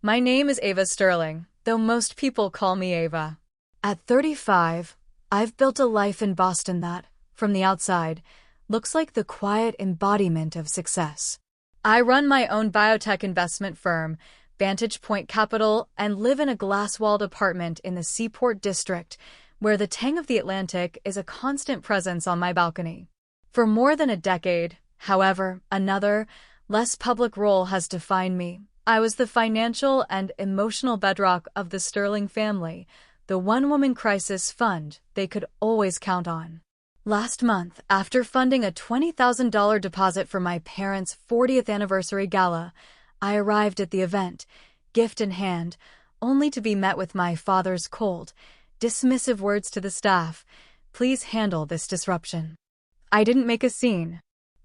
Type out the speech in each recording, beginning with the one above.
My name is Ava Sterling, though most people call me Ava. At 35, I've built a life in Boston that, from the outside, looks like the quiet embodiment of success. I run my own biotech investment firm, Vantage Point Capital, and live in a glass-walled apartment in the Seaport District, where the tang of the Atlantic is a constant presence on my balcony. For more than a decade, however, another, less public role has defined me. I was the financial and emotional bedrock of the Sterling family, the one-woman crisis fund they could always count on. Last month, after funding a $20,000 deposit for my parents' 40th anniversary gala, I arrived at the event, gift in hand, only to be met with my father's cold, dismissive words to the staff, "Please handle this disruption." I didn't make a scene.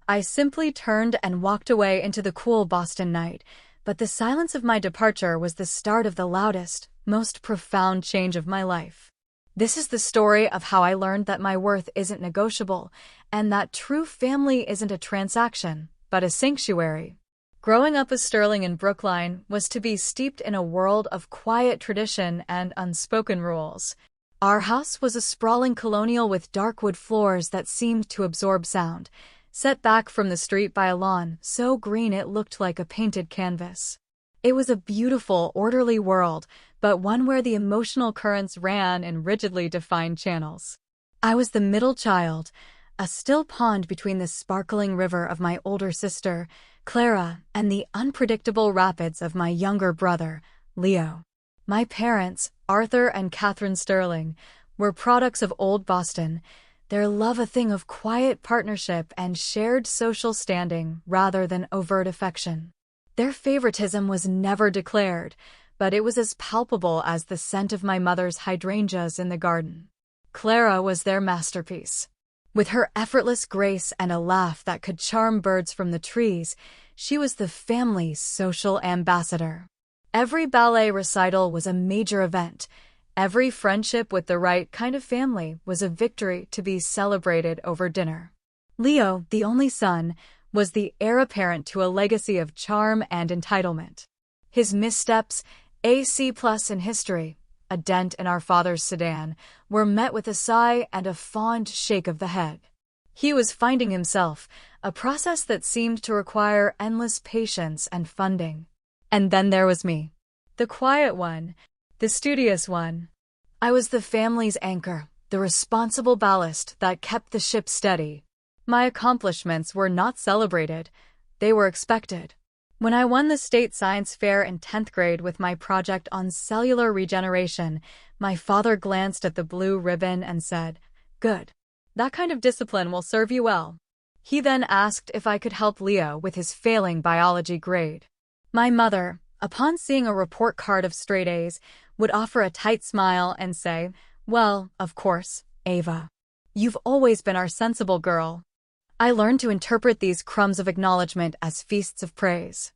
I simply turned and walked away into the cool Boston night, but the silence of my departure was the start of the loudest, most profound change of my life. This is the story of how I learned that my worth isn't negotiable, and that true family isn't a transaction, but a sanctuary. Growing up as Sterling in Brookline was to be steeped in a world of quiet tradition and unspoken rules. Our house was a sprawling colonial with dark wood floors that seemed to absorb sound, set back from the street by a lawn so green it looked like a painted canvas. It was a beautiful, orderly world, but one where the emotional currents ran in rigidly defined channels. I was the middle child, a still pond between the sparkling river of my older sister, Clara, and the unpredictable rapids of my younger brother, Leo. My parents, Arthur and Catherine Sterling, were products of old Boston, their love a thing of quiet partnership and shared social standing rather than overt affection. Their favoritism was never declared, but it was as palpable as the scent of my mother's hydrangeas in the garden. Clara was their masterpiece. With her effortless grace and a laugh that could charm birds from the trees, she was the family's social ambassador. Every ballet recital was a major event. Every friendship with the right kind of family was a victory to be celebrated over dinner. Leo, the only son, was the heir apparent to a legacy of charm and entitlement. His missteps, a C+ in history, a dent in our father's sedan, were met with a sigh and a fond shake of the head. He was finding himself, a process that seemed to require endless patience and funding. And then there was me, the quiet one, the studious one. I was the family's anchor, the responsible ballast that kept the ship steady. My accomplishments were not celebrated, they were expected. When I won the state science fair in 10th grade with my project on cellular regeneration, my father glanced at the blue ribbon and said, "Good. That kind of discipline will serve you well." He then asked if I could help Leo with his failing biology grade. My mother, upon seeing a report card of straight A's, would offer a tight smile and say, "Well, of course, Ava. You've always been our sensible girl." I learned to interpret these crumbs of acknowledgement as feasts of praise.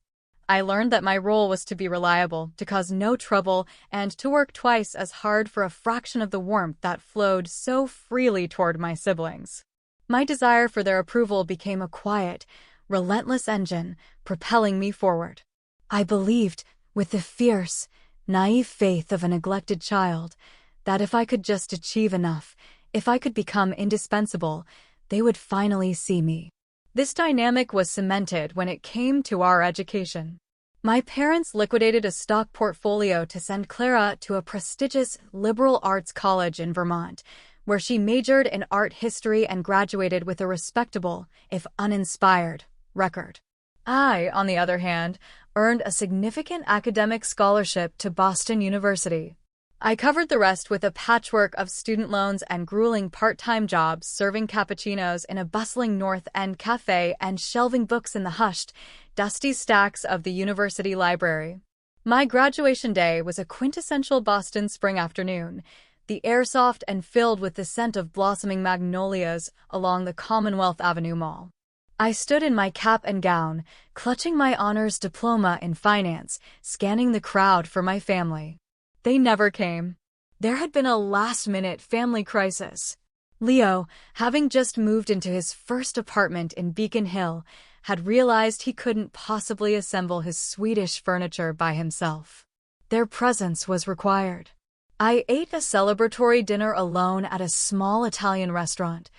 I learned that my role was to be reliable, to cause no trouble, and to work twice as hard for a fraction of the warmth that flowed so freely toward my siblings. My desire for their approval became a quiet, relentless engine, propelling me forward. I believed, with the fierce, naive faith of a neglected child, that if I could just achieve enough, if I could become indispensable, they would finally see me. This dynamic was cemented when it came to our education. My parents liquidated a stock portfolio to send Clara to a prestigious liberal arts college in Vermont, where she majored in art history and graduated with a respectable, if uninspired, record. I, on the other hand, earned a significant academic scholarship to Boston University. I covered the rest with a patchwork of student loans and grueling part-time jobs serving cappuccinos in a bustling North End cafe and shelving books in the hushed, dusty stacks of the university library. My graduation day was a quintessential Boston spring afternoon, the air soft and filled with the scent of blossoming magnolias along the Commonwealth Avenue Mall. I stood in my cap and gown, clutching my honors diploma in finance, scanning the crowd for my family. They never came. There had been a last-minute family crisis. Leo, having just moved into his first apartment in Beacon Hill, had realized he couldn't possibly assemble his Swedish furniture by himself. Their presence was required. I ate a celebratory dinner alone at a small Italian restaurant,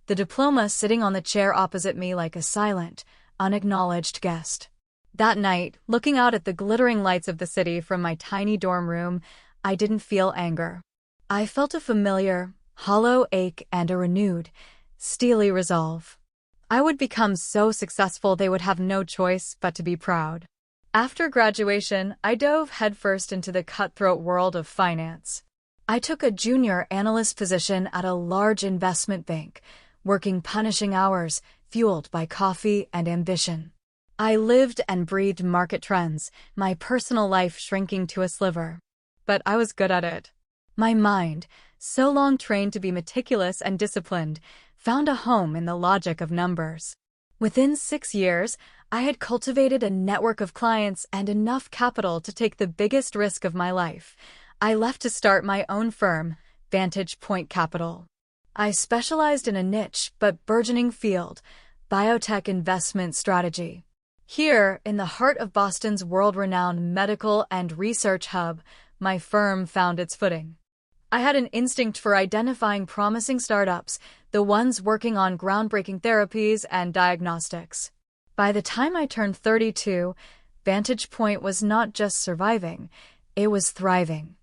the diploma sitting on the chair opposite me like a silent, unacknowledged guest. That night, looking out at the glittering lights of the city from my tiny dorm room, I didn't feel anger. I felt a familiar, hollow ache and a renewed, steely resolve. I would become so successful they would have no choice but to be proud. After graduation, I dove headfirst into the cutthroat world of finance. I took a junior analyst position at a large investment bank, working punishing hours, fueled by coffee and ambition. I lived and breathed market trends, my personal life shrinking to a sliver. But I was good at it. My mind, so long trained to be meticulous and disciplined, found a home in the logic of numbers. Within 6 years, I had cultivated a network of clients and enough capital to take the biggest risk of my life. I left to start my own firm, Vantage Point Capital. I specialized in a niche but burgeoning field, biotech investment strategy. Here, in the heart of Boston's world-renowned medical and research hub, my firm found its footing. I had an instinct for identifying promising startups, the ones working on groundbreaking therapies and diagnostics. By the time I turned 32, Vantage Point was not just surviving, it was thriving.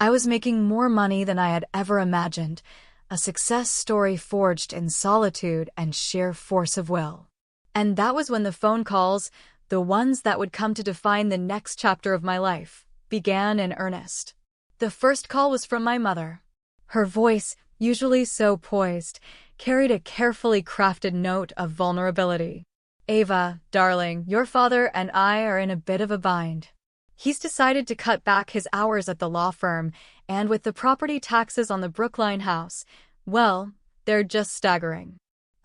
I was making more money than I had ever imagined, a success story forged in solitude and sheer force of will. And that was when the phone calls, the ones that would come to define the next chapter of my life, began in earnest. The first call was from my mother. Her voice, usually so poised, carried a carefully crafted note of vulnerability. "Ava, darling, your father and I are in a bit of a bind. He's decided to cut back his hours at the law firm, and with the property taxes on the Brookline house, well, they're just staggering.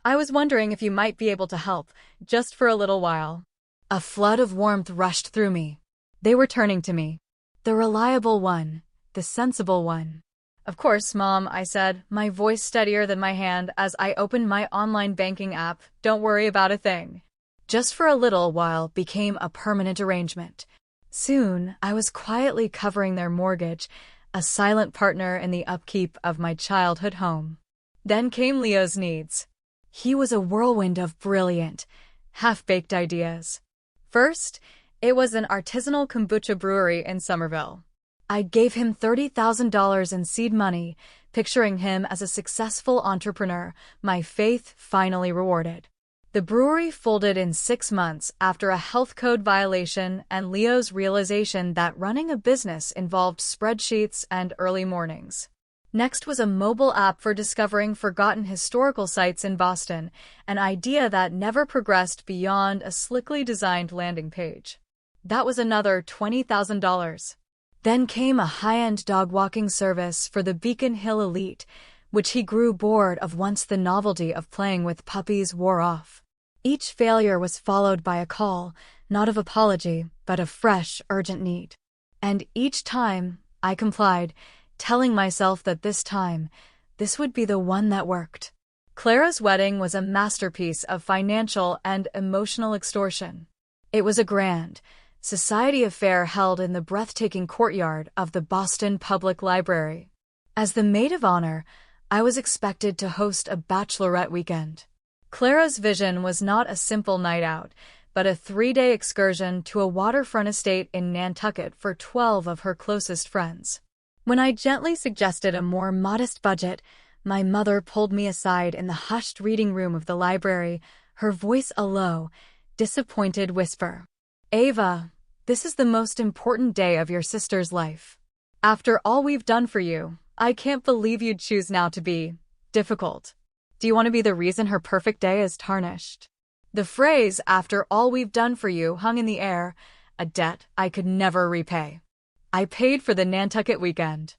I was wondering if you might be able to help, just for a little while." A flood of warmth rushed through me. They were turning to me. The reliable one, the sensible one. "Of course, Mom," I said, my voice steadier than my hand as I opened my online banking app. "Don't worry about a thing." Just for a little while became a permanent arrangement. Soon, I was quietly covering their mortgage, a silent partner in the upkeep of my childhood home. Then came Leo's needs. He was a whirlwind of brilliant, half-baked ideas. First, it was an artisanal kombucha brewery in Somerville. I gave him $30,000 in seed money, picturing him as a successful entrepreneur, my faith finally rewarded. The brewery folded in 6 months after a health code violation and Leo's realization that running a business involved spreadsheets and early mornings. Next was a mobile app for discovering forgotten historical sites in Boston, an idea that never progressed beyond a slickly designed landing page. That was another $20,000. Then came a high-end dog walking service for the Beacon Hill elite, which he grew bored of once the novelty of playing with puppies wore off. Each failure was followed by a call, not of apology, but of fresh, urgent need. And each time, I complied, telling myself that this time, this would be the one that worked. Clara's wedding was a masterpiece of financial and emotional extortion. It was a grand, society affair held in the breathtaking courtyard of the Boston Public Library. As the maid of honor, I was expected to host a bachelorette weekend. Clara's vision was not a simple night out, but a 3-day excursion to a waterfront estate in Nantucket for 12 of her closest friends. When I gently suggested a more modest budget, my mother pulled me aside in the hushed reading room of the library, her voice a low, disappointed whisper. "Ava, this is the most important day of your sister's life. After all we've done for you, I can't believe you'd choose now to be difficult. Do you want to be the reason her perfect day is tarnished?" The phrase, "after all we've done for you," hung in the air, a debt I could never repay. I paid for the Nantucket weekend.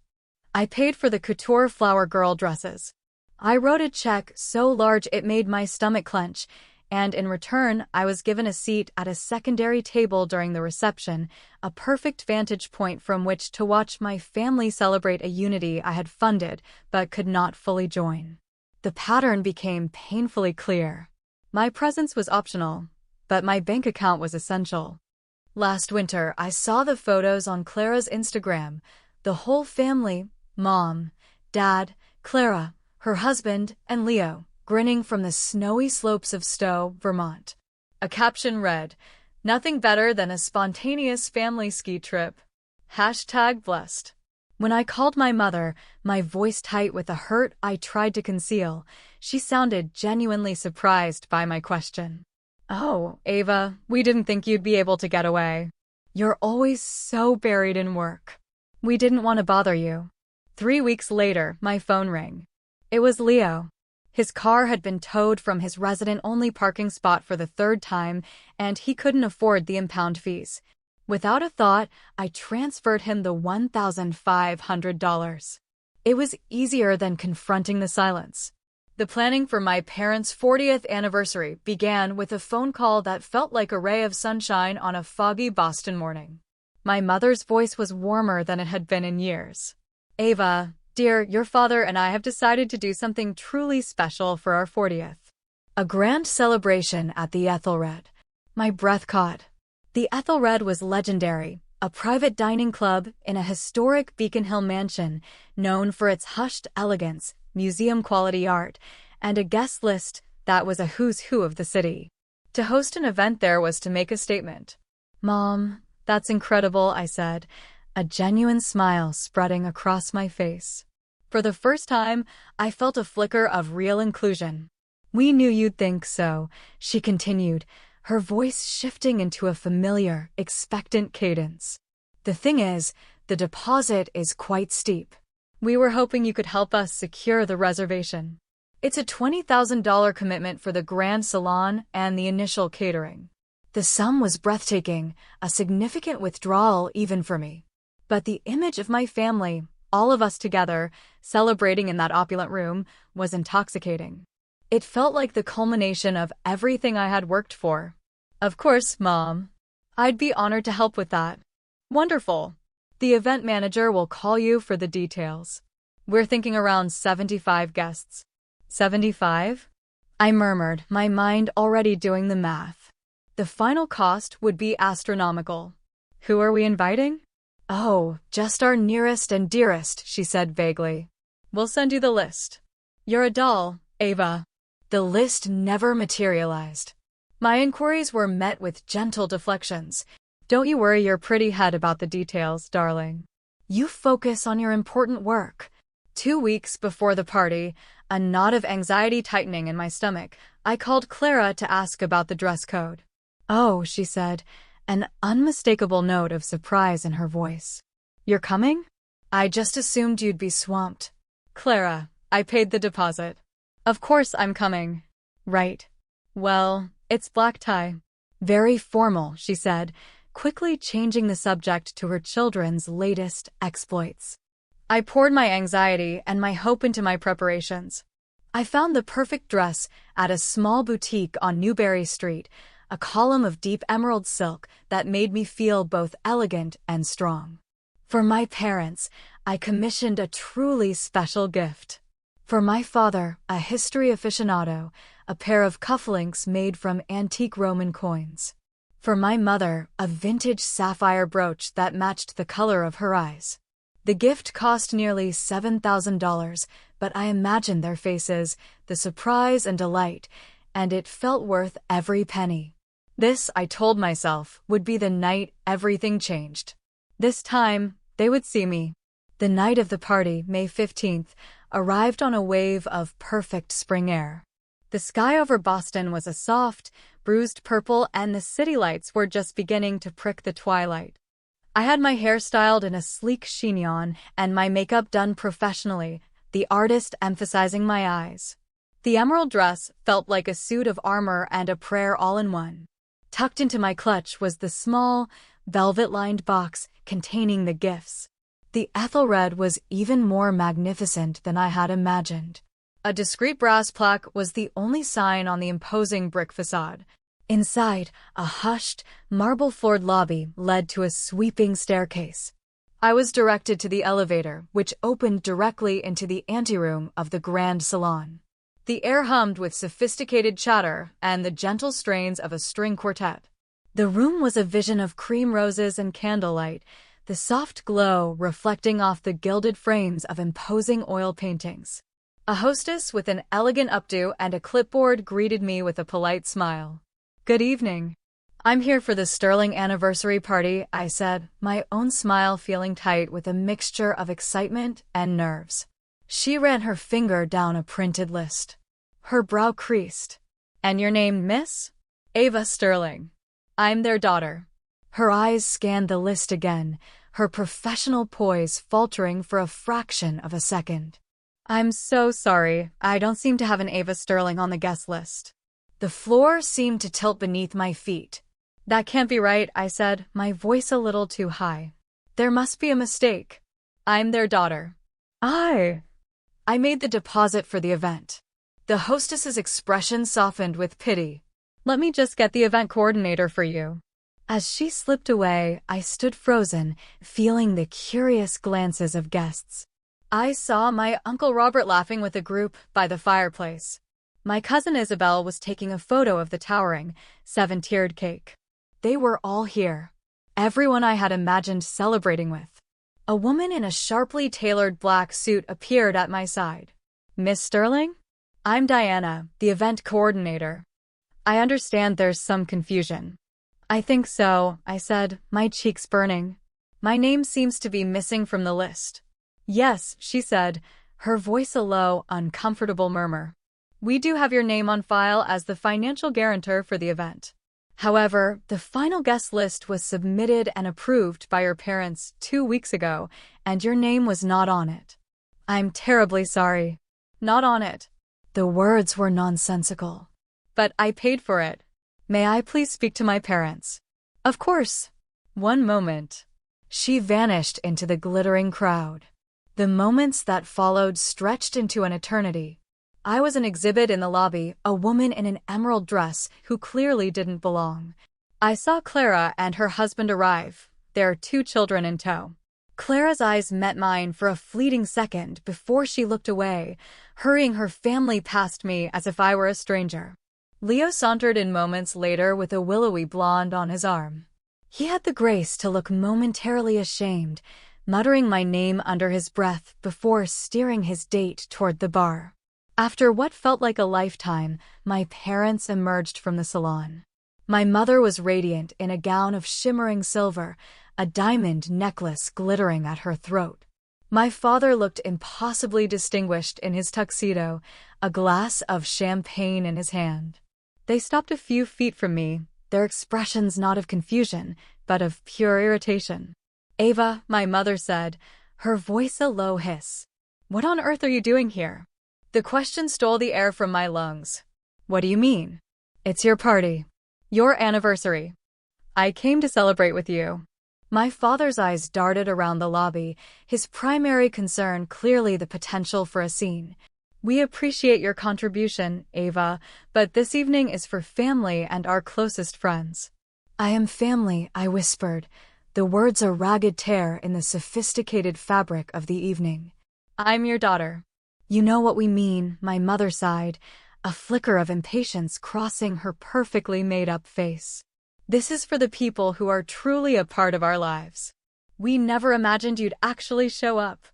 I paid for the couture flower girl dresses. I wrote a check so large it made my stomach clench, and in return, I was given a seat at a secondary table during the reception, a perfect vantage point from which to watch my family celebrate a unity I had funded but could not fully join. The pattern became painfully clear. My presence was optional, but my bank account was essential. Last winter, I saw the photos on Clara's Instagram. The whole family, Mom, Dad, Clara, her husband, and Leo, grinning from the snowy slopes of Stowe, Vermont. A caption read, "Nothing better than a spontaneous family ski trip. #blessed." When I called my mother, my voice tight with a hurt I tried to conceal, she sounded genuinely surprised by my question. "Oh, Ava, we didn't think you'd be able to get away. You're always so buried in work. We didn't want to bother you." 3 weeks later, my phone rang. It was Leo. His car had been towed from his resident-only parking spot for the third time, and he couldn't afford the impound fees. Without a thought, I transferred him the $1,500. It was easier than confronting the silence. The planning for my parents' 40th anniversary began with a phone call that felt like a ray of sunshine on a foggy Boston morning. My mother's voice was warmer than it had been in years. "Ava, dear, your father and I have decided to do something truly special for our 40th. A grand celebration at the Ethelred." My breath caught. The Ethelred was legendary, a private dining club in a historic Beacon Hill mansion known for its hushed elegance, museum-quality art, and a guest list that was a who's who of the city. To host an event there was to make a statement. "Mom, that's incredible," I said, a genuine smile spreading across my face. For the first time, I felt a flicker of real inclusion. "We knew you'd think so," she continued, her voice shifting into a familiar, expectant cadence. "The thing is, the deposit is quite steep. We were hoping you could help us secure the reservation. It's a $20,000 commitment for the grand salon and the initial catering." The sum was breathtaking, a significant withdrawal even for me. But the image of my family, all of us together, celebrating in that opulent room, was intoxicating. It felt like the culmination of everything I had worked for. "Of course, Mom. I'd be honored to help with that." "Wonderful. The event manager will call you for the details. We're thinking around 75 guests." 75? I murmured, my mind already doing the math. The final cost would be astronomical. "Who are we inviting?" "Oh, just our nearest and dearest," she said vaguely. "We'll send you the list." "You're a doll, Ava." The list never materialized. My inquiries were met with gentle deflections. "Don't you worry your pretty head about the details, darling. You focus on your important work." 2 weeks before the party, a knot of anxiety tightening in my stomach, I called Clara to ask about the dress code. "Oh," she said, an unmistakable note of surprise in her voice. "You're coming? I just assumed you'd be swamped." "Clara, I paid the deposit. Of course I'm coming." "Right. Well, it's black tie." "Very formal," she said, quickly changing the subject to her children's latest exploits. I poured my anxiety and my hope into my preparations. I found the perfect dress at a small boutique on Newbury Street, a column of deep emerald silk that made me feel both elegant and strong. For my parents, I commissioned a truly special gift. For my father, a history aficionado, a pair of cufflinks made from antique Roman coins. For my mother, a vintage sapphire brooch that matched the color of her eyes. The gift cost nearly $7,000, but I imagined their faces, the surprise and delight, and it felt worth every penny. This, I told myself, would be the night everything changed. This time, they would see me. The night of the party, May 15th, arrived on a wave of perfect spring air. The sky over Boston was a soft, bruised purple, and the city lights were just beginning to prick the twilight. I had my hair styled in a sleek chignon and my makeup done professionally, the artist emphasizing my eyes. The emerald dress felt like a suit of armor and a prayer all in one. Tucked into my clutch was the small, velvet-lined box containing the gifts. The Ethelred was even more magnificent than I had imagined. A discreet brass plaque was the only sign on the imposing brick facade. Inside, a hushed, marble-floored lobby led to a sweeping staircase. I was directed to the elevator, which opened directly into the anteroom of the grand salon. The air hummed with sophisticated chatter and the gentle strains of a string quartet. The room was a vision of cream roses and candlelight, the soft glow reflecting off the gilded frames of imposing oil paintings. A hostess with an elegant updo and a clipboard greeted me with a polite smile. "Good evening. I'm here for the Sterling anniversary party," I said, my own smile feeling tight with a mixture of excitement and nerves. She ran her finger down a printed list. Her brow creased. "And your name, Miss?" "Ava Sterling. I'm their daughter." Her eyes scanned the list again, her professional poise faltering for a fraction of a second. "I'm so sorry, I don't seem to have an Ava Sterling on the guest list." The floor seemed to tilt beneath my feet. "That can't be right," I said, my voice a little too high. "There must be a mistake. I'm their daughter." I made the deposit for the event." The hostess's expression softened with pity. "Let me just get the event coordinator for you." As she slipped away, I stood frozen, feeling the curious glances of guests. I saw my Uncle Robert laughing with a group by the fireplace. My cousin Isabel was taking a photo of the towering, seven-tiered cake. They were all here. Everyone I had imagined celebrating with. A woman in a sharply tailored black suit appeared at my side. "Miss Sterling? I'm Diana, the event coordinator. I understand there's some confusion." "I think so," I said, my cheeks burning. "My name seems to be missing from the list." "Yes," she said, her voice a low, uncomfortable murmur. "We do have your name on file as the financial guarantor for the event. However, the final guest list was submitted and approved by your parents 2 weeks ago, and your name was not on it." "I'm terribly sorry." "Not on it." The words were nonsensical. "But I paid for it. May I please speak to my parents?" "Of course." "One moment." She vanished into the glittering crowd. The moments that followed stretched into an eternity. I was an exhibit in the lobby, a woman in an emerald dress who clearly didn't belong. I saw Clara and her husband arrive, their 2 children in tow. Clara's eyes met mine for a fleeting second before she looked away, hurrying her family past me as if I were a stranger. Leo sauntered in moments later with a willowy blonde on his arm. He had the grace to look momentarily ashamed, muttering my name under his breath before steering his date toward the bar. After what felt like a lifetime, my parents emerged from the salon. My mother was radiant in a gown of shimmering silver, a diamond necklace glittering at her throat. My father looked impossibly distinguished in his tuxedo, a glass of champagne in his hand. They stopped a few feet from me, their expressions not of confusion, but of pure irritation. "Ava," my mother said, her voice a low hiss. "What on earth are you doing here?" The question stole the air from my lungs. "What do you mean?" "It's your party. Your anniversary. I came to celebrate with you." My father's eyes darted around the lobby, his primary concern clearly the potential for a scene. "We appreciate your contribution, Ava, but this evening is for family and our closest friends." "I am family," I whispered, the words a ragged tear in the sophisticated fabric of the evening. "I'm your daughter." "You know what we mean," my mother sighed, a flicker of impatience crossing her perfectly made-up face. "This is for the people who are truly a part of our lives. We never imagined you'd actually show up.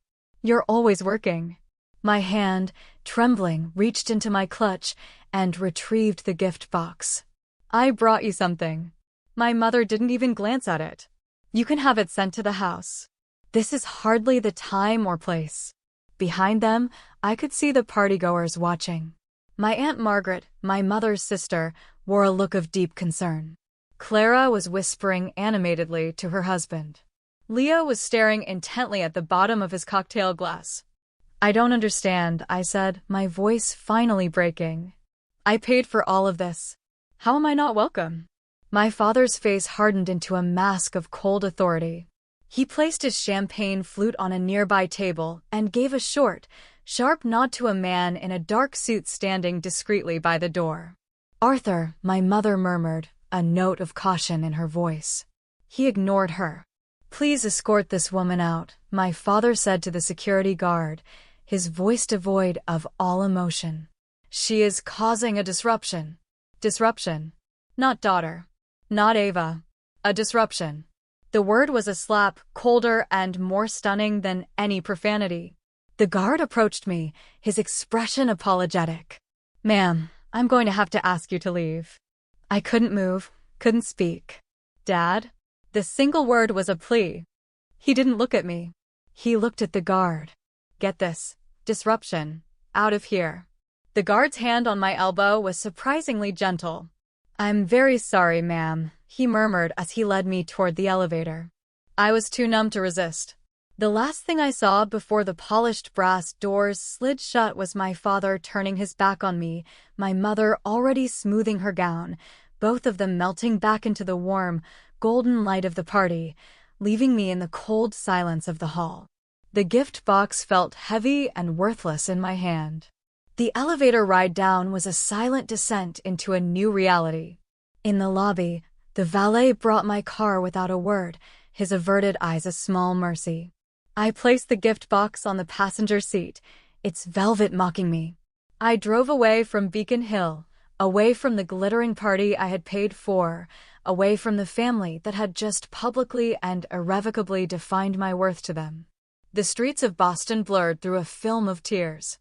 You're always working." My hand, trembling, reached into my clutch and retrieved the gift box. "I brought you something." My mother didn't even glance at it. "You can have it sent to the house." This is hardly the time or place. Behind them, I could see the partygoers watching. My Aunt Margaret, my mother's sister, wore a look of deep concern. Clara was whispering animatedly to her husband. Leo was staring intently at the bottom of his cocktail glass. "I don't understand," I said, my voice finally breaking. "I paid for all of this. How am I not welcome?" My father's face hardened into a mask of cold authority. He placed his champagne flute on a nearby table and gave a short, sharp nod to a man in a dark suit standing discreetly by the door. "Arthur," my mother murmured, a note of caution in her voice. He ignored her. "Please escort this woman out," my father said to the security guard, his voice devoid of all emotion. "She is causing a disruption." "Disruption? Not daughter." Not Ava. A disruption. The word was a slap, colder and more stunning than any profanity. The guard approached me, his expression apologetic. Ma'am, I'm going to have to ask you to leave. I couldn't move, couldn't speak. Dad? The single word was a plea. He didn't look at me. He looked at the guard. Get this. Disruption. Out of here. The guard's hand on my elbow was surprisingly gentle. I'm very sorry, ma'am, he murmured as he led me toward the elevator. I was too numb to resist. The last thing I saw before the polished brass doors slid shut was my father turning his back on me, my mother already smoothing her gown, both of them melting back into the warm, golden light of the party, leaving me in the cold silence of the hall. The gift box felt heavy and worthless in my hand. The elevator ride down was a silent descent into a new reality. In the lobby, the valet brought my car without a word, his averted eyes a small mercy. I placed the gift box on the passenger seat, its velvet mocking me. I drove away from Beacon Hill, away from the glittering party I had paid for, away from the family that had just publicly and irrevocably defined my worth to them. The streets of Boston blurred through a film of tears.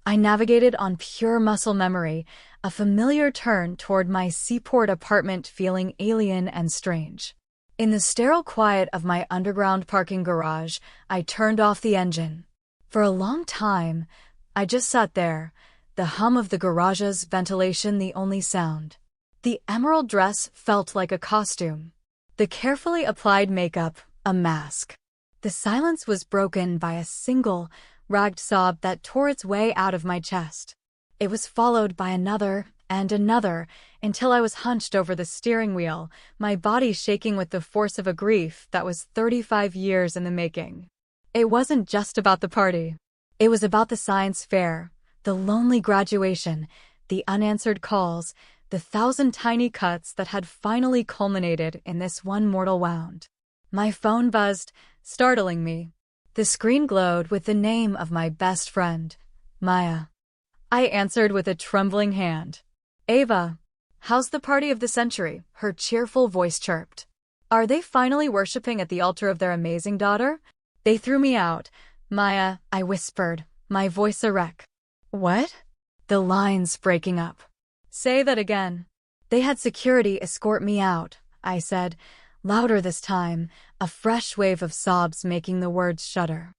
I navigated on pure muscle memory, a familiar turn toward my seaport apartment feeling alien and strange. In the sterile quiet of my underground parking garage, I turned off the engine. For a long time, I just sat there, the hum of the garage's ventilation the only sound. The emerald dress felt like a costume. The carefully applied makeup, a mask. The silence was broken by a single, ragged sob that tore its way out of my chest. It was followed by another and another until I was hunched over the steering wheel, my body shaking with the force of a grief that was 35 years in the making. It wasn't just about the party. It was about the science fair, the lonely graduation, the unanswered calls, the 1,000 tiny cuts that had finally culminated in this one mortal wound. My phone buzzed, startling me. The screen glowed with the name of my best friend, Maya. I answered with a trembling hand. Ava, how's the party of the century? Her cheerful voice chirped. Are they finally worshipping at the altar of their amazing daughter? They threw me out. Maya, I whispered, my voice a wreck. What? The lines breaking up. Say that again. They had security escort me out, I said, louder this time, a fresh wave of sobs making the words shudder.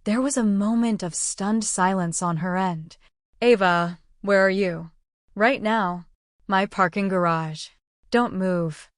There was a moment of stunned silence on her end. Ava, where are you? Right now. My parking garage. Don't move.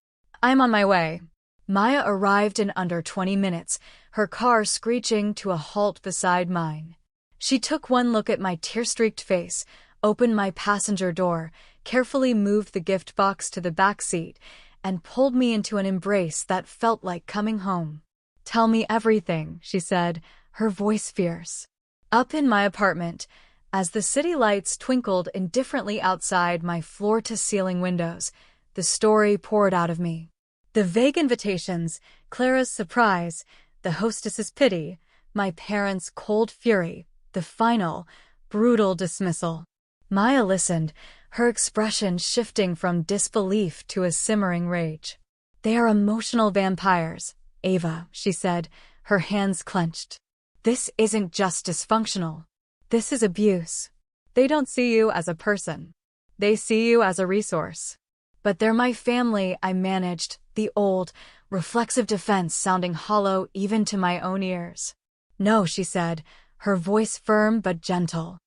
I'm on my way. Maya arrived in under 20 minutes, her car screeching to a halt beside mine. She took one look at my tear-streaked face, opened my passenger door, carefully moved the gift box to the back seat, and pulled me into an embrace that felt like coming home. Tell me everything, she said, her voice fierce. Up in my apartment, as the city lights twinkled indifferently outside my floor-to-ceiling windows, the story poured out of me. The vague invitations, Clara's surprise, the hostess's pity, my parents' cold fury, the final, brutal dismissal. Maya listened, her expression shifting from disbelief to a simmering rage. They are emotional vampires, Ava, she said, her hands clenched. This isn't just dysfunctional. This is abuse. They don't see you as a person. They see you as a resource. But they're my family, I managed, the old, reflexive defense sounding hollow even to my own ears. No, she said, her voice firm but gentle.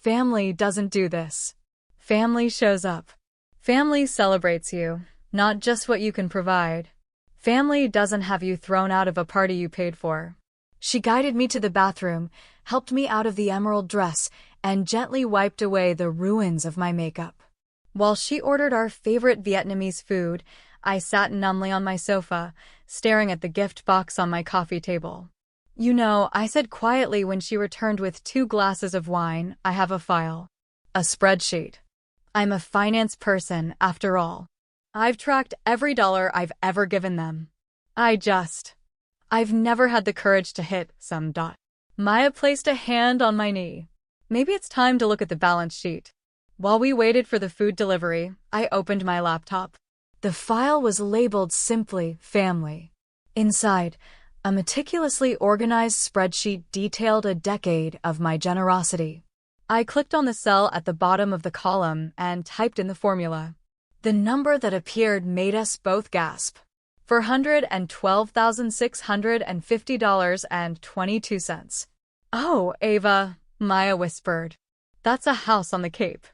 Family doesn't do this. Family shows up. Family celebrates you, not just what you can provide. Family doesn't have you thrown out of a party you paid for. She guided me to the bathroom, helped me out of the emerald dress, and gently wiped away the ruins of my makeup. While she ordered our favorite Vietnamese food, I sat numbly on my sofa, staring at the gift box on my coffee table. You know, I said quietly when she returned with 2 glasses of wine, I have a file. A spreadsheet. I'm a finance person, after all. I've tracked every dollar I've ever given them. I've never had the courage to hit some dot. Maya placed a hand on my knee. Maybe it's time to look at the balance sheet. While we waited for the food delivery, I opened my laptop. The file was labeled simply Family. Inside, a meticulously organized spreadsheet detailed a decade of my generosity. I clicked on the cell at the bottom of the column and typed in the formula. The number that appeared made us both gasp. $412,650.22. Oh, Ava, Maya whispered. That's a house on the Cape.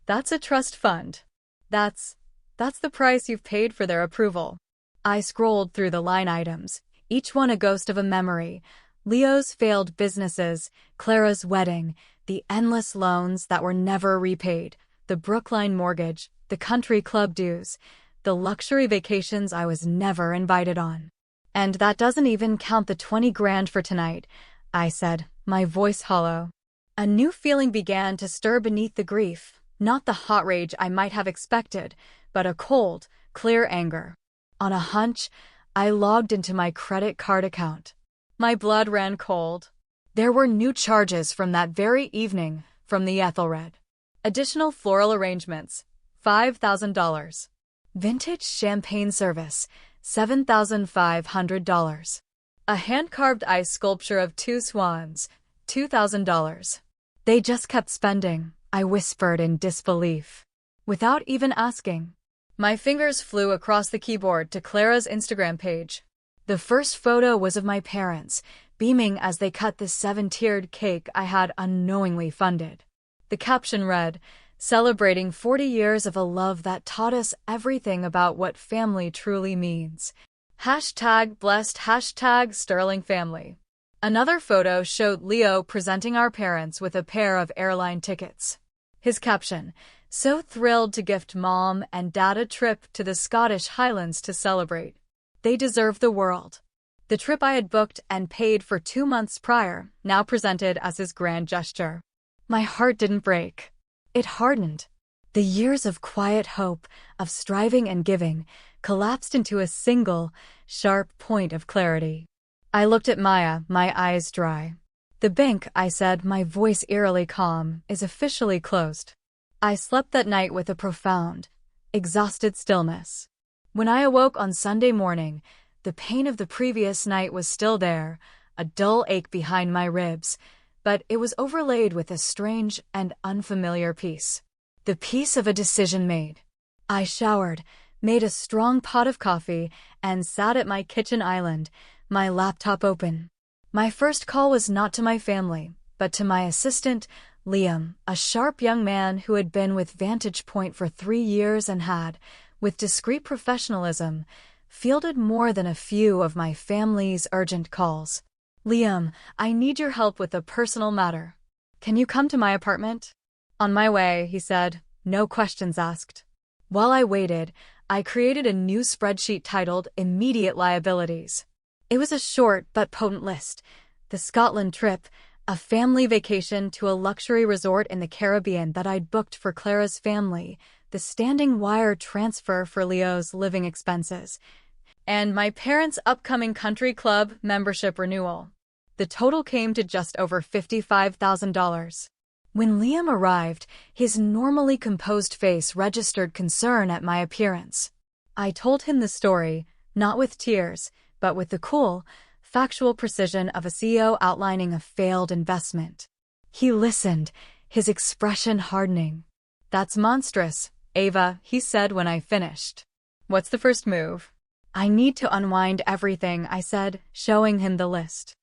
That's a trust fund. That's the price you've paid for their approval. I scrolled through the line items, each one a ghost of a memory. Leo's failed businesses, Clara's wedding, the endless loans that were never repaid, the Brookline mortgage, the country club dues, the luxury vacations I was never invited on. And that doesn't even count the 20 grand for tonight, I said, my voice hollow. A new feeling began to stir beneath the grief, not the hot rage I might have expected, but a cold, clear anger. On a hunch, I logged into my credit card account. My blood ran cold. There were new charges from that very evening from the Ethelred. Additional floral arrangements, $5,000. Vintage champagne service, $7,500. A hand-carved ice sculpture of 2 swans, $2,000. They just kept spending, I whispered in disbelief. Without even asking. My fingers flew across the keyboard to Clara's Instagram page. The first photo was of my parents, beaming as they cut the 7-tiered cake I had unknowingly funded. The caption read, "Celebrating 40 years of a love that taught us everything about what family truly means. #blessed #Sterling family." Another photo showed Leo presenting our parents with a pair of airline tickets. His caption, "So thrilled to gift Mom and Dad a trip to the Scottish Highlands to celebrate. They deserve the world." The trip I had booked and paid for 2 months prior, now presented as his grand gesture. My heart didn't break. It hardened. The years of quiet hope, of striving and giving, collapsed into a single, sharp point of clarity. I looked at Maya, my eyes dry. "The bank," I said, my voice eerily calm, "is officially closed." I slept that night with a profound, exhausted stillness. When I awoke on Sunday morning, the pain of the previous night was still there, a dull ache behind my ribs, but it was overlaid with a strange and unfamiliar peace. The peace of a decision made. I showered, made a strong pot of coffee, and sat at my kitchen island, my laptop open. My first call was not to my family, but to my assistant, Liam, a sharp young man who had been with Vantage Point for 3 years and had, with discreet professionalism, fielded more than a few of my family's urgent calls. "Liam, I need your help with a personal matter. Can you come to my apartment?" "On my way," he said, no questions asked. While I waited, I created a new spreadsheet titled Immediate Liabilities. It was a short but potent list. The Scotland trip, a family vacation to a luxury resort in the Caribbean that I'd booked for Clara's family, the standing wire transfer for Leo's living expenses, and my parents' upcoming country club membership renewal. The total came to just over $55,000. When Liam arrived, his normally composed face registered concern at my appearance. I told him the story, not with tears, but with the cool, factual precision of a CEO outlining a failed investment. He listened, his expression hardening. "That's monstrous, Ava," he said when I finished. "What's the first move?" "I need to unwind everything," I said, showing him the list.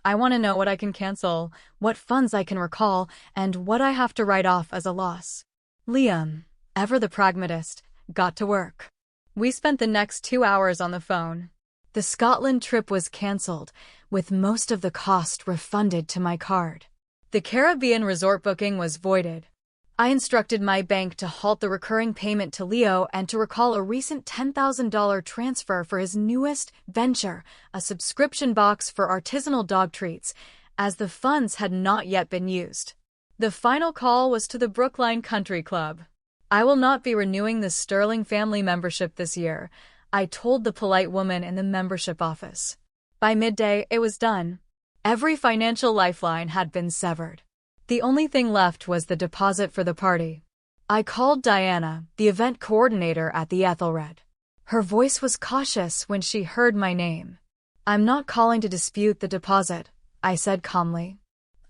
"I want to know what I can cancel, what funds I can recall, and what I have to write off as a loss." Liam, ever the pragmatist, got to work. We spent the next 2 hours on the phone. The Scotland trip was cancelled, with most of the cost refunded to my card. The Caribbean resort booking was voided. I instructed my bank to halt the recurring payment to Leo and to recall a recent $10,000 transfer for his newest venture, a subscription box for artisanal dog treats, as the funds had not yet been used. The final call was to the Brookline Country Club. "I will not be renewing the Sterling family membership this year," I told the polite woman in the membership office. By midday, it was done. Every financial lifeline had been severed. The only thing left was the deposit for the party. I called Diana, the event coordinator at the Ethelred. Her voice was cautious when she heard my name. "I'm not calling to dispute the deposit," I said calmly.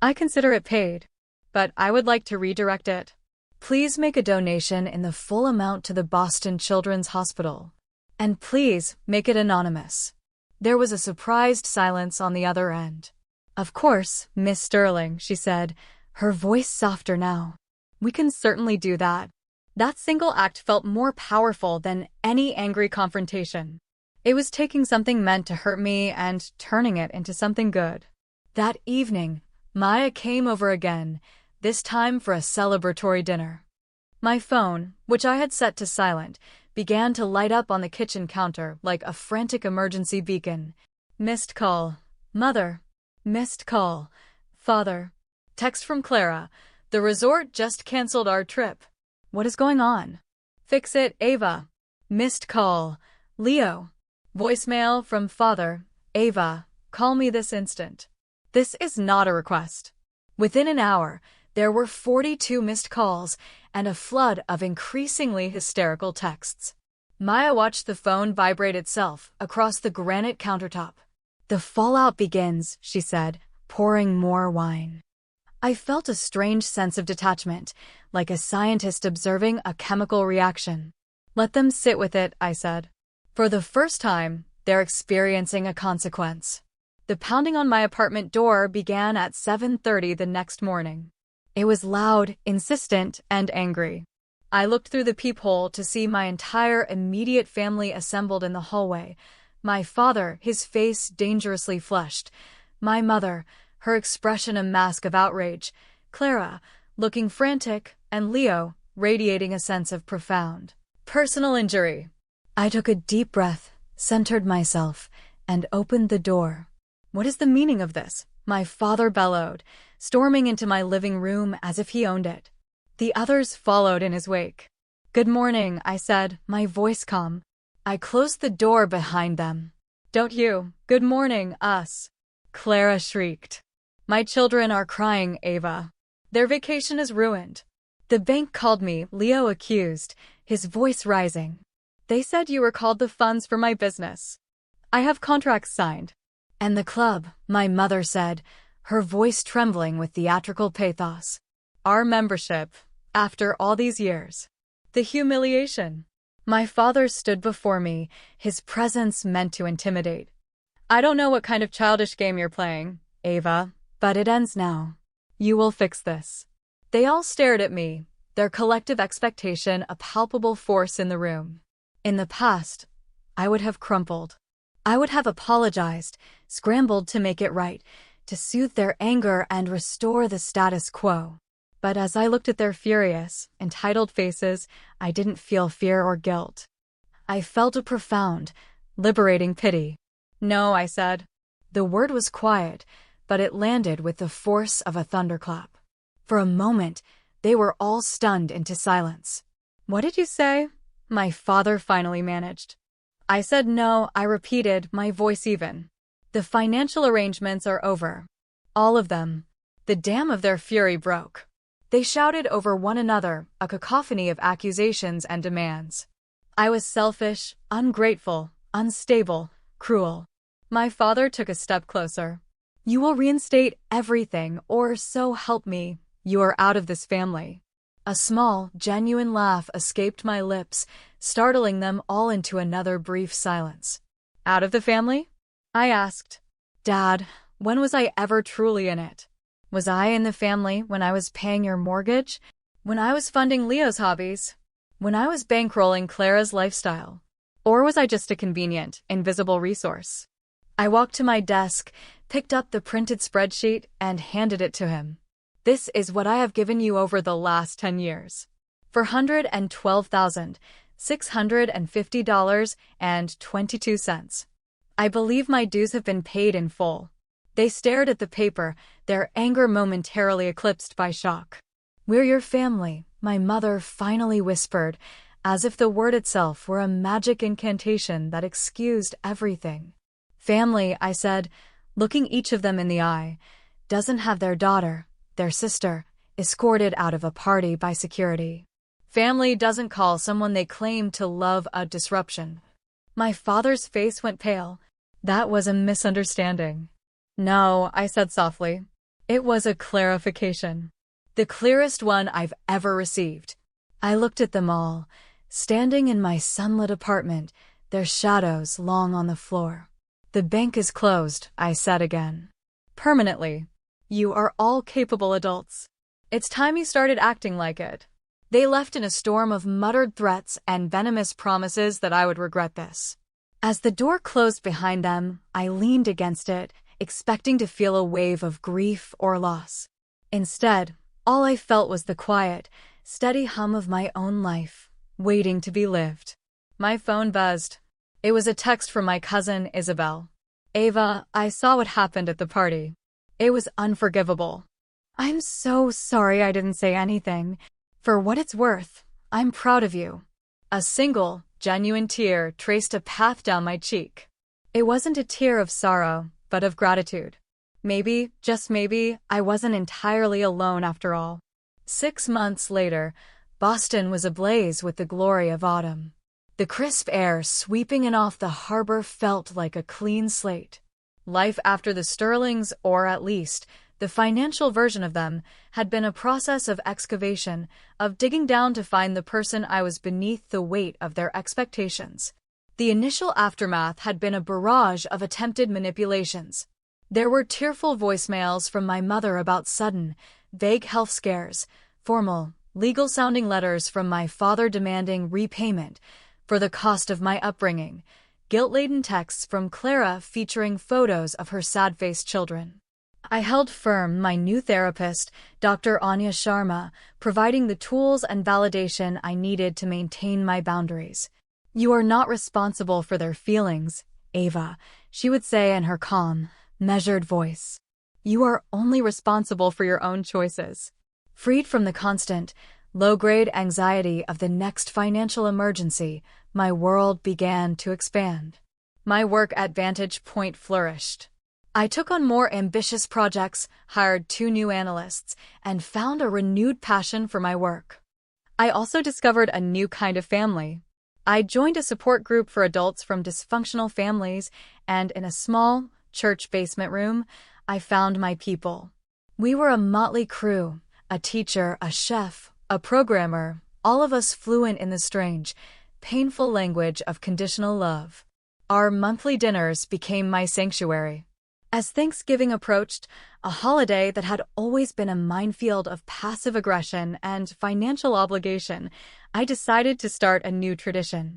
"I consider it paid, but I would like to redirect it. Please make a donation in the full amount to the Boston Children's Hospital. And please make it anonymous." There was a surprised silence on the other end. "Of course, Miss Sterling," she said, her voice softer now. "We can certainly do that." That single act felt more powerful than any angry confrontation. It was taking something meant to hurt me and turning it into something good. That evening, Maya came over again, this time for a celebratory dinner. My phone, which I had set to silent, began to light up on the kitchen counter like a frantic emergency beacon. Missed call. Mother. Missed call. Father. Text from Clara. The resort just canceled our trip. What is going on? Fix it, Ava. Missed call. Leo. Voicemail from Father. Ava, call me this instant. This is not a request. Within an hour, there were 42 missed calls and a flood of increasingly hysterical texts. Maya watched the phone vibrate itself across the granite countertop. "The fallout begins," she said, pouring more wine. I felt a strange sense of detachment, like a scientist observing a chemical reaction. "Let them sit with it," I said. "For the first time, they're experiencing a consequence." The pounding on my apartment door began at 7:30 the next morning. It was loud, insistent, and angry. I looked through the peephole to see my entire immediate family assembled in the hallway. My father, his face dangerously flushed. My mother, her expression a mask of outrage. Clara, looking frantic, and Leo, radiating a sense of profound personal injury. I took a deep breath, centered myself, and opened the door. "What is the meaning of this?" my father bellowed, storming into my living room as if he owned it. The others followed in his wake. "Good morning," I said, my voice calm. I closed the door behind them. "Don't you? Good morning, us." Clara shrieked. "My children are crying, Ava. Their vacation is ruined." "The bank called me," Leo accused, his voice rising. "They said you recalled the funds for my business. I have contracts signed." "And the club," my mother said, her voice trembling with theatrical pathos. "Our membership, after all these years. The humiliation." My father stood before me, his presence meant to intimidate. "I don't know what kind of childish game you're playing, Ava, but it ends now. You will fix this." They all stared at me, their collective expectation a palpable force in the room. In the past, I would have crumpled. I would have apologized, scrambled to make it right, to soothe their anger and restore the status quo. But as I looked at their furious, entitled faces, I didn't feel fear or guilt. I felt a profound, liberating pity. "No," I said. The word was quiet, but it landed with the force of a thunderclap. For a moment, they were all stunned into silence. "What did you say?" my father finally managed. "I said no," I repeated, my voice even. "The financial arrangements are over. All of them." The dam of their fury broke. They shouted over one another, a cacophony of accusations and demands. I was selfish, ungrateful, unstable, cruel. My father took a step closer. "You will reinstate everything, or so help me, you are out of this family." A small, genuine laugh escaped my lips, startling them all into another brief silence. "Out of the family?" I asked. "Dad, when was I ever truly in it? Was I in the family when I was paying your mortgage? When I was funding Leo's hobbies? When I was bankrolling Clara's lifestyle? Or was I just a convenient, invisible resource?" I walked to my desk, picked up the printed spreadsheet, and handed it to him. "This is what I have given you over the last 10 years. $412,650.22. I believe my dues have been paid in full." They stared at the paper, their anger momentarily eclipsed by shock. "We're your family," my mother finally whispered, as if the word itself were a magic incantation that excused everything. "Family," I said, looking each of them in the eye, "doesn't have their daughter, their sister, escorted out of a party by security. Family doesn't call someone they claim to love a disruption." My father's face went pale. That was a misunderstanding. No, I said softly. It was a clarification. The clearest one I've ever received. I looked at them all, standing in my sunlit apartment, their shadows long on the floor. The bank is closed, I said again. Permanently. You are all capable adults. It's time you started acting like it. They left in a storm of muttered threats and venomous promises that I would regret this. As the door closed behind them, I leaned against it, expecting to feel a wave of grief or loss. Instead, all I felt was the quiet, steady hum of my own life, waiting to be lived. My phone buzzed. It was a text from my cousin, Isabel. Ava, I saw what happened at the party. It was unforgivable. I'm so sorry I didn't say anything. For what it's worth, I'm proud of you. A single, genuine tear traced a path down my cheek. It wasn't a tear of sorrow, but of gratitude. Maybe, just maybe, I wasn't entirely alone after all. 6 months later, Boston was ablaze with the glory of autumn. The crisp air sweeping in off the harbor felt like a clean slate. Life after the Sterlings, or at least, the financial version of them, had been a process of excavation, of digging down to find the person I was beneath the weight of their expectations. The initial aftermath had been a barrage of attempted manipulations. There were tearful voicemails from my mother about sudden, vague health scares, formal, legal-sounding letters from my father demanding repayment for the cost of my upbringing, guilt-laden texts from Clara featuring photos of her sad-faced children. I held firm, my new therapist, Dr. Anya Sharma, providing the tools and validation I needed to maintain my boundaries. You are not responsible for their feelings, Ava, she would say in her calm, measured voice. You are only responsible for your own choices. Freed from the constant, low-grade anxiety of the next financial emergency, my world began to expand. My work at Vantage Point flourished. I took on more ambitious projects, hired 2 new analysts, and found a renewed passion for my work. I also discovered a new kind of family. I joined a support group for adults from dysfunctional families, and in a small, church basement room, I found my people. We were a motley crew, a teacher, a chef, a programmer, all of us fluent in the strange, painful language of conditional love. Our monthly dinners became my sanctuary. As Thanksgiving approached, a holiday that had always been a minefield of passive aggression and financial obligation, I decided to start a new tradition.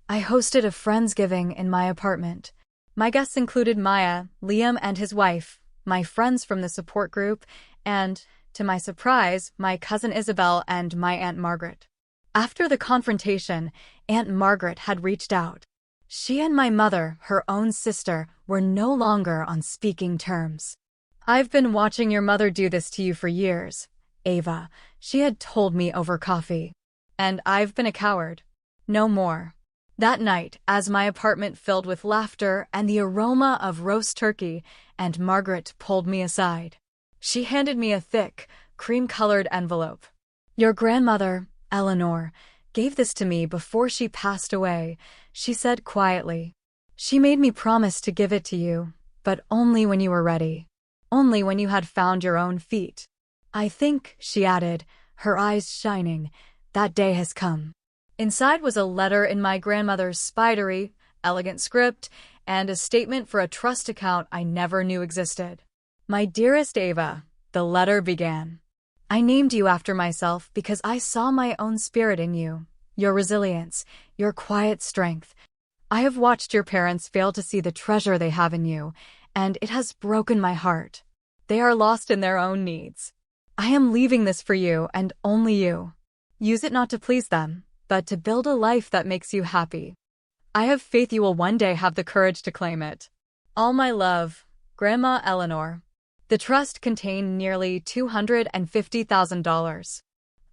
I hosted a Friendsgiving in my apartment. My guests included Maya, Liam and his wife, my friends from the support group, and, to my surprise, my cousin Isabel and my Aunt Margaret. After the confrontation, Aunt Margaret had reached out. She and my mother, her own sister, were no longer on speaking terms. I've been watching your mother do this to you for years, Ava, she had told me over coffee. And I've been a coward. No more. That night, as my apartment filled with laughter and the aroma of roast turkey, Aunt Margaret pulled me aside. She handed me a thick, cream-colored envelope. Your grandmother, Eleanor, gave this to me before she passed away, she said quietly. She made me promise to give it to you, but only when you were ready. Only when you had found your own feet. I think, she added, her eyes shining, that day has come. Inside was a letter in my grandmother's spidery, elegant script, and a statement for a trust account I never knew existed. My dearest Ava, the letter began. I named you after myself because I saw my own spirit in you, your resilience, your quiet strength. I have watched your parents fail to see the treasure they have in you, and it has broken my heart. They are lost in their own needs. I am leaving this for you and only you. Use it not to please them, but to build a life that makes you happy. I have faith you will one day have the courage to claim it. All my love, Grandma Eleanor. The trust contained nearly $250,000.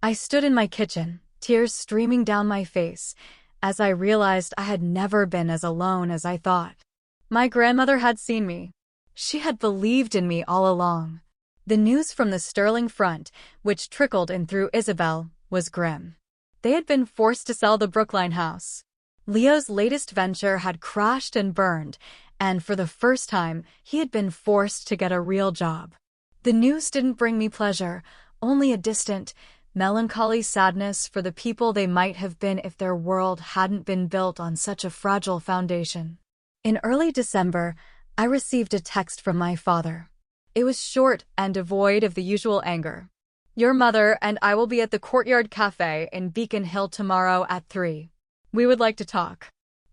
I stood in my kitchen, tears streaming down my face, as I realized I had never been as alone as I thought. My grandmother had seen me. She had believed in me all along. The news from the Sterling front, which trickled in through Isabel, was grim. They had been forced to sell the Brookline house. Leo's latest venture had crashed and burned, and for the first time, he had been forced to get a real job. The news didn't bring me pleasure, only a distant, melancholy sadness for the people they might have been if their world hadn't been built on such a fragile foundation. In early December, I received a text from my father. It was short and devoid of the usual anger. "Your mother and I will be at the Courtyard Cafe in Beacon Hill tomorrow at 3. We would like to talk."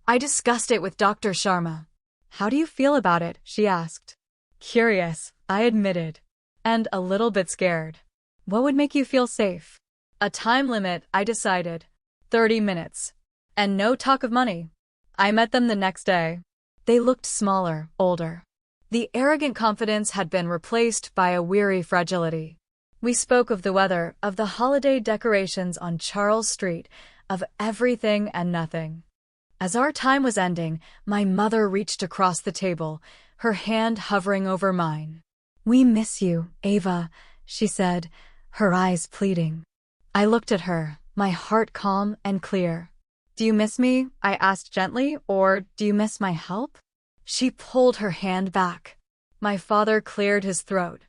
I discussed it with Dr. Sharma. "How do you feel about it?" she asked. "Curious," I admitted. "And a little bit scared." "What would make you feel safe?" "A time limit," I decided. 30 minutes. And no talk of money. I met them the next day. They looked smaller, older. The arrogant confidence had been replaced by a weary fragility. We spoke of the weather, of the holiday decorations on Charles Street, of everything and nothing. As our time was ending, my mother reached across the table, her hand hovering over mine. "We miss you, Ava," she said, her eyes pleading. I looked at her, my heart calm and clear. "Do you miss me?" I asked gently, "or do you miss my help?" She pulled her hand back. My father cleared his throat.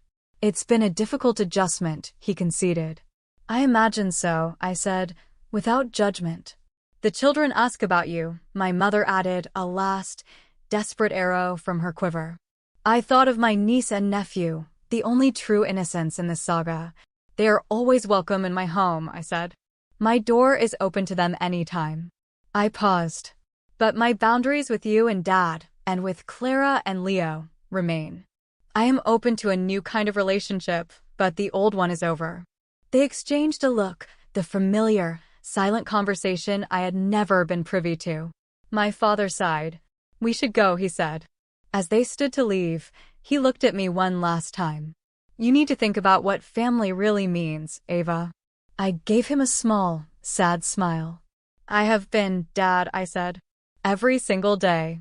"It's been a difficult adjustment," he conceded. "I imagine so," I said, without judgment. "The children ask about you," my mother added, a last, desperate arrow from her quiver. I thought of my niece and nephew, the only true innocents in this saga. "They are always welcome in my home," I said. "My door is open to them anytime." I paused. "But my boundaries with you and Dad, and with Clara and Leo, remain. I am open to a new kind of relationship, but the old one is over." They exchanged a look, the familiar, silent conversation I had never been privy to. My father sighed. "We should go," he said. As they stood to leave, he looked at me one last time. "You need to think about what family really means, Ava." I gave him a small, sad smile. "I have been, Dad," I said. "Every single day."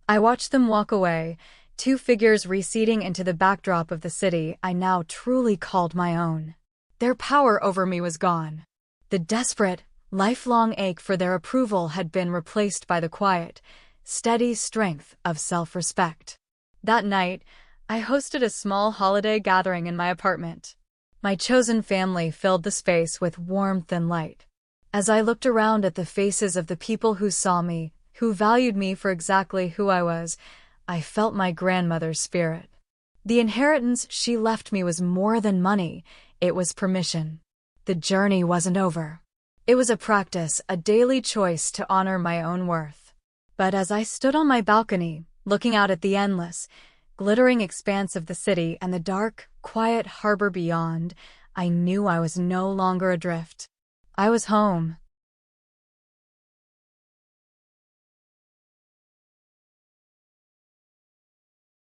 I watched them walk away, two figures receding into the backdrop of the city I now truly called my own. Their power over me was gone. The desperate, lifelong ache for their approval had been replaced by the quiet, steady strength of self-respect. That night, I hosted a small holiday gathering in my apartment. My chosen family filled the space with warmth and light. As I looked around at the faces of the people who saw me, who valued me for exactly who I was, I felt my grandmother's spirit. The inheritance she left me was more than money, it was permission. The journey wasn't over. It was a practice, a daily choice to honor my own worth. But as I stood on my balcony, looking out at the endless, glittering expanse of the city and the dark, quiet harbor beyond, I knew I was no longer adrift. I was home.